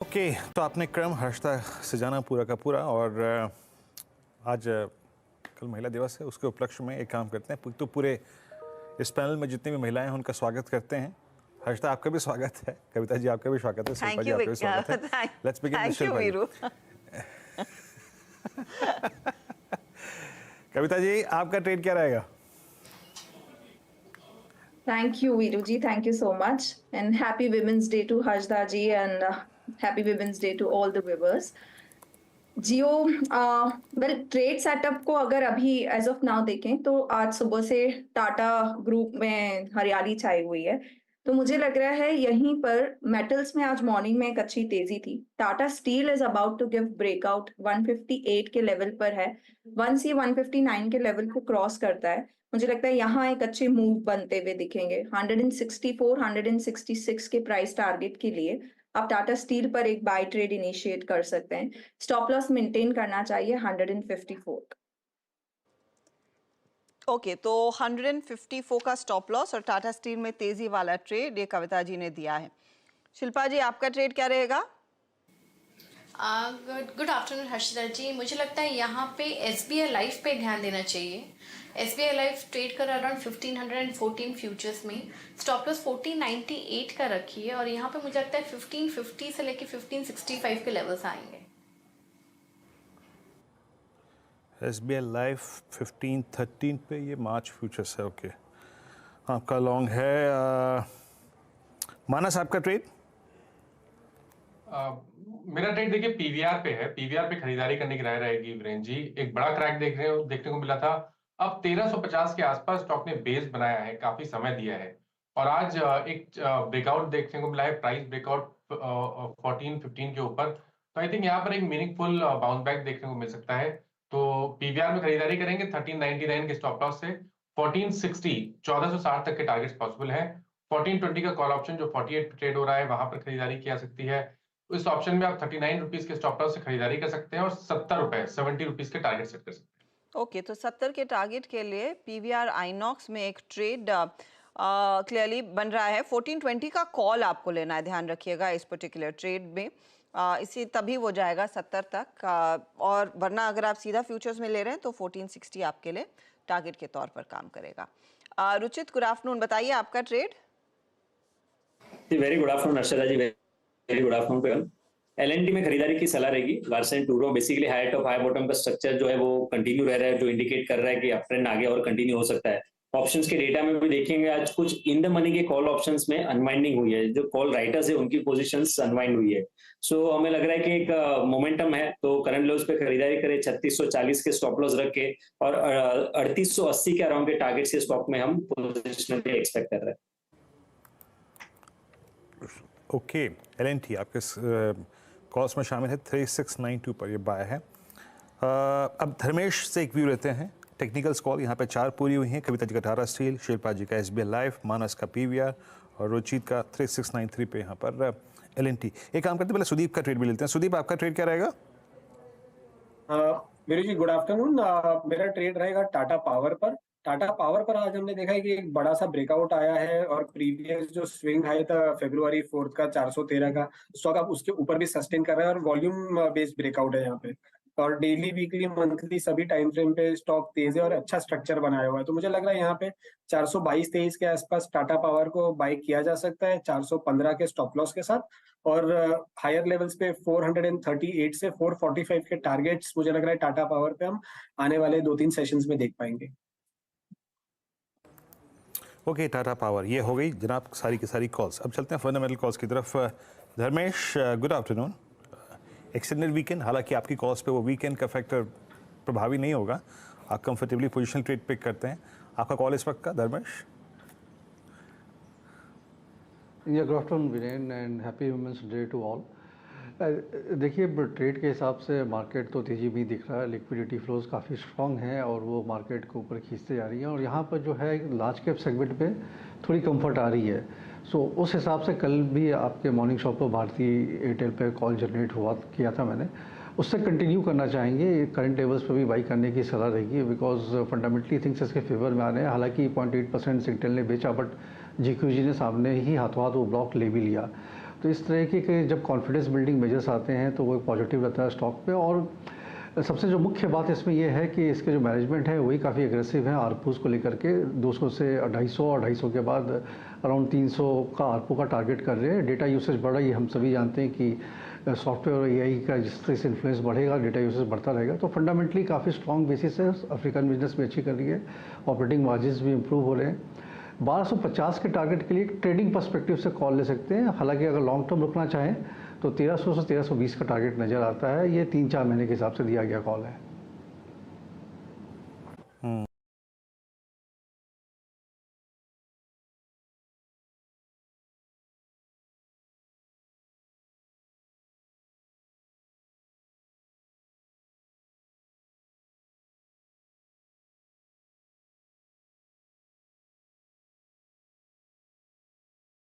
Okay, तो आपने क्रम हर्षता सजाना पूरा का पूरा और आज कल महिला दिवस है, उसके उपलक्ष्य में एक काम करते हैं तो पूरे इस पैनल में जितनी भी महिलाएं हैं उनका स्वागत करते हैं। हर्षता आपका भी स्वागत है, कविता जी आपका भी स्वागत है, शिल्पा जी आपका भी स्वागत है। लेट्स बिगिन विद शिल्पा जी। कविता जी आपका ट्रेड क्या रहेगा? Thank you, Viru ji. Thank you so much. And happy Women's Day to Harshda ji and happy Women's Day to all the viewers. Jio well trade setup को अगर अभी as of now देखें तो आज सुबह से टाटा ग्रुप में हरियाली छाई हुई है। तो मुझे लग रहा है यहीं पर मेटल्स में आज मॉर्निंग में एक अच्छी तेजी थी। Tata Steel is about to give breakout 158 के लेवल पर है। 159 के लेवल को क्रॉस करता है। मुझे लगता है यहाँ एक अच्छे मूव बनते हुए दिखेंगे। 164 166 के प्राइस टारगेट के लिए आप टाटा स्टील पर एक बाय ट्रेड इनिशिएट कर सकते हैं। स्टॉप लॉस मेंटेन करना चाहिए 154। ओके, तो 154 का स्टॉप लॉस और टाटा स्टील में तेजी वाला ट्रेड ये कविता जी ने दिया है। शिल्पा जी आपका ट्रेड क्या रहेगा? गुड आफ्टरनून हर्षिता जी। मुझे लगता है यहाँ पे SBI लाइफ पे ध्यान देना चाहिए। SBI लाइफ ट्रेड कर अराउंड 1514 फ्यूचर्स में, स्टॉप लॉस 1498 का रखिए और यहाँ पे मुझे लगता है 1550 से लेके 1565 के लेवल्स आएंगे। SBI लाइफ 1513 पे ये मार्च फ्यूचर्स है। ओके, आपका लॉन्ग है। मानस आपका ट्रेड? मेरा ट्रेड देखिए पीवीआर पे है। पीवीआर पे खरीदारी करने की राय रहेगी वीरेंद्र जी। एक बड़ा क्रैक देखने को मिला था। अब 1350 के आसपास स्टॉक ने बेस बनाया है, काफी समय दिया है और आज एक ब्रेकआउट देखने को मिला है, प्राइस ब्रेकआउट 1415 के ऊपर। तो आई थिंक यहाँ पर एक मीनिंगफुल बाउंस बैक देखने को मिल सकता है। तो पीवीआर में खरीदारी करेंगे 1399 के स्टॉप लॉस से। 1460 1460 तक के टारगेट्स पॉसिबल है। 1420 का कॉल ऑप्शन जो 48 पे ट्रेड हो रहा है वहां पर खरीदारी की जा सकती है। इस ऑप्शन में आप 39 रुपीज के स्टॉप लॉस से खरीदारी कर सकते हैं और 70 रुपीज के टारगेट सेट कर सकते हैं। ओके, तो 70 के टारगेट के लिए पीवीआर आइनॉक्स में एक ट्रेड क्लियरली बन रहा है। 1420 का कॉल आपको लेना है, ध्यान रखिएगा इस पर्टिकुलर ट्रेड में। इसी तभी वो जाएगा 70 तक और वरना अगर आप सीधा फ्यूचर्स में ले रहे हैं तो 1460 आपके लिए टारगेट के तौर पर काम करेगा। रुचित, गुड आफ्टरनून, बताइए आपका trade. Very good afternoon Harshada ji, very good afternoon पेगल। एलएनटी में खरीदारी की सलाह रहेगी। Larsen Toubro basically high top high bottom का स्ट्रक्चर जो है वो कंटिन्यू रह रहा है, जो इंडिकेट कर रहा है कि अप ट्रेंड आगे और कंटिन्यू हो सकता है। ऑप्शंस के डेटा में भी देखेंगे आज कुछ इन द मनी के कॉल ऑप्शंस में अनवाइंडिंग हुई है। जो कॉल राइटर्स है उनकी पोजीशंस अनवाइंड हुई है। सो हमें लग रहा है कि एक मोमेंटम है, तो करंट लेवल्स पे खरीदारी करें। 3640 के स्टॉप लॉस रख के और 3880 के अराउंड के टारगेट के स्टॉक में हम पोजीशन एक्सपेक्ट कर रहे हैं। ओके, एलएनटी आपके कॉल्स में शामिल है। 3692 पर ये बाय है। अब धर्मेश से एक व्यू लेते हैं। टेक्निकल्स कॉल यहाँ पे 4 पूरी हुई हैं। कविता जी का टाटा स्टील, शिल्पा जी का SBI लाइफ, मानस का पीवीआर और रुचित का 3693 पे यहाँ पर एलएनटी। एक काम करते हैं, पहले सुदीप का ट्रेड भी लेते हैं। सुदीप आपका ट्रेड क्या रहेगा? वीरू जी गुड आफ्टरनून। मेरा ट्रेड रहेगा टाटा पावर पर। टाटा पावर पर आज हमने देखा है कि एक बड़ा सा ब्रेकआउट आया है और प्रीवियस जो स्विंग हाई था February 4 का 413 का स्टॉक अब उसके ऊपर भी सस्टेन कर रहा है और वॉल्यूम बेस्ड ब्रेकआउट है यहाँ पे। और डेली वीकली मंथली सभी टाइम फ्रेम पे स्टॉक तेज है और अच्छा स्ट्रक्चर बनाया हुआ है। तो मुझे लग रहा है यहाँ पे 422-23 के आसपास टाटा पावर को बाय किया जा सकता है 415 के स्टॉप लॉस के साथ। और हायर लेवल्स पे 438 से 445 के टारगेट्स मुझे लग रहा है टाटा पावर पे हम आने वाले 2-3 सेशंस में देख पाएंगे। ओके, टाटा पावर ये हो गई जनाब सारी की सारी कॉल्स। अब चलते हैं फंडामेंटल कॉल्स की तरफ। Dharmesh, good afternoon. Extended weekend, हालांकि आपकी कॉल्स पे वो वीकेंड का फैक्टर प्रभावी नहीं होगा, आप कंफर्टेबली पोजिशनल ट्रेड पिक करते हैं। आपका कॉल इस वक्त का Dharmesh? Good afternoon Viren and happy women's day to all. देखिए, ट्रेड के हिसाब से मार्केट तो तेज़ी भी दिख रहा है। लिक्विडिटी फ्लोज काफ़ी स्ट्रॉन्ग हैं और वो मार्केट को ऊपर खींचते जा रही हैं और यहाँ पर जो है लार्ज कैप सेगमेंट पे थोड़ी कंफर्ट आ रही है। सो उस हिसाब से कल भी आपके मॉर्निंग शॉप पर भारतीय एयरटेल पे कॉल जनरेट किया था मैंने, उससे कंटिन्यू करना चाहेंगे। करंट लेवल्स पर भी बाई करने की सलाह रहेगी बिकॉज फंडामेंटली थिंग्स इसके फेवर में आ रहे हैं। हालांकि 0.8% सिग्नल ने बेचा बट GQG ने सामने ही हाथों हाथ वो ब्लॉक ले भी लिया। तो इस तरह के जब कॉन्फिडेंस बिल्डिंग मेजर्स आते हैं तो वो एक पॉजिटिव रहता है स्टॉक पे। और सबसे जो मुख्य बात इसमें यह है कि इसके जो मैनेजमेंट है वही काफ़ी एग्रेसिव है आरपूस को लेकर के। 200 से 250 और 250 के बाद अराउंड 300 का आरपू का टारगेट कर रहे हैं। डेटा यूसेज बढ़ा, ये हम सभी जानते हैं कि सॉफ्टवेयर और एआई का जिस तरह से इन्फ्लुएंस बढ़ेगा डेटा यूसेज बढ़ता रहेगा। तो फंडामेंटली काफ़ी स्ट्रॉन्ग बेसिस है, अफ्रीकन बिजनेस भी अच्छी कर रही है, ऑपरेटिंग मार्जिन्स भी इंप्रूव हो रहे हैं। 1250 के टारगेट के लिए ट्रेडिंग पर्सपेक्टिव से कॉल ले सकते हैं। हालांकि अगर लॉन्ग टर्म रुकना चाहें तो 1300 से 1320 का टारगेट नज़र आता है। ये 3-4 महीने के हिसाब से दिया गया कॉल है।